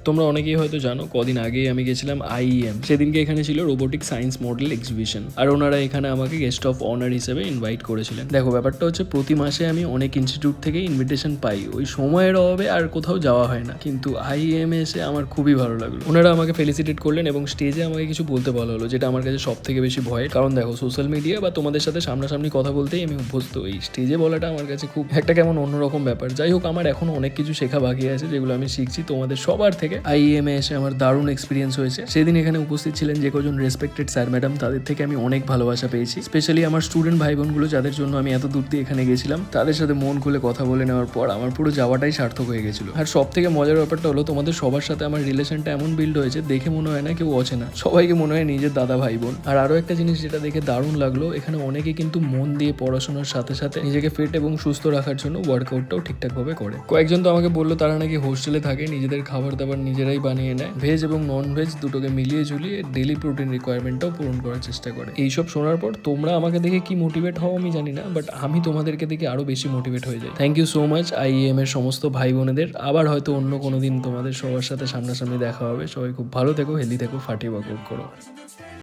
তোমরা অনেকেই হয়তো জানো কদিন আগেই আমি গেছিলাম IEM, সেদিনকে এখানে ছিল রোবোটিক সায়েন্স মডেল এক্সিবিশন, আর ওনারা এখানে আমাকে গেস্ট অফ অনার হিসেবে ইনভাইট করেছিলেন। দেখো ব্যাপারটা হচ্ছে প্রতি মাসে আমি অনেক ইনস্টিটিউট থেকে ইনভিটেশন পাই, ওই সময়ের অভাবে আর কোথাও যাওয়া হয় না, কিন্তু IEM এ এসে আমার খুবই ভালো লাগলো। ওনারা আমাকে ফেলিসিটেট করলেন এবং স্টেজে আমাকে কিছু বলতে বলা হলো, যেটা আমার কাছে সব থেকে বেশি ভয়। কারণ দেখো সোশ্যাল মিডিয়া বা তোমাদের সাথে সামনাসামনি কথা বলতেই আমি অভ্যস্ত, এই স্টেজে বলাটা আমার কাছে খুব একটা কেমন অন্যরকম ব্যাপার। যাই হোক, আমার এখনো অনেক কিছু শেখা বাকি আছে যেগুলো আমি শিখছি তোমাদের সবার থেকে। IEM এ এসে আমার দারুণ এক্সপিরিয়েন্স হয়েছে। সেদিন এখানে উপস্থিত ছিলেন যে কজন রেসপেক্টেড স্যার ম্যাডাম, তাদের থেকে আমি অনেক ভালোবাসা পেয়েছি। স্পেশালি আমার স্টুডেন্ট ভাই বোনগুলো যাদের জন্য আমি এত দূর দিয়ে এখানে গেছিলাম, তাদের সাথে মন খুলে কথা বলে নেওয়ার পর আমার পুরো যাওয়াটাই সার্থক হয়ে গেছিল। আর সব থেকে মজার ব্যাপারটা হলো তোমাদের সবার সাথে আমার রিলেশনটা এমন বিল্ড হয়েছে, দেখে মনে হয় না কেউ অচেনা, সবাইকে মনে হয় নিজের দাদা ভাই বোন। আর আরো একটা জিনিস যেটা দেখে দারুণ লাগলো, এখানে অনেকে কিন্তু মন দিয়ে পড়াশোনার সাথে সাথে নিজেকে ফিট এবং সুস্থ রাখার জন্য ওয়ার্কআউটটাও ঠিকঠাকভাবে করে। কয়েকজন তো আমাকে বললো তারা নাকি হোস্টেলে থাকে, নিজেদের খাবার দাবার নিজেরাই বানিয়ে নেয়, ভেজ এবং নন ভেজ দুটোকে মিলিয়ে ঝুলিয়ে ডেলি প্রোটিন রিকোয়ারমেন্টটাও পূরণ করার চেষ্টা করে। এইসব শোনার পর তোমরা আমাকে দেখে কি মোটিভেট হও আমি জানি না, বাট আমি তোমাদেরকে দেখে আরো বেশি মোটিভেট হয়ে যাই। Thank you so much IEM এর সমস্ত ভাই বোনেদের। আবার হয়তো অন্য কোনো দিন তোমাদের সবার সাথে সামনাসামনি দেখা হবে। সবাই খুব ভালো থেকো, হেলদি থেকো, ফাটিয়ে ওয়ার্কআউট করো।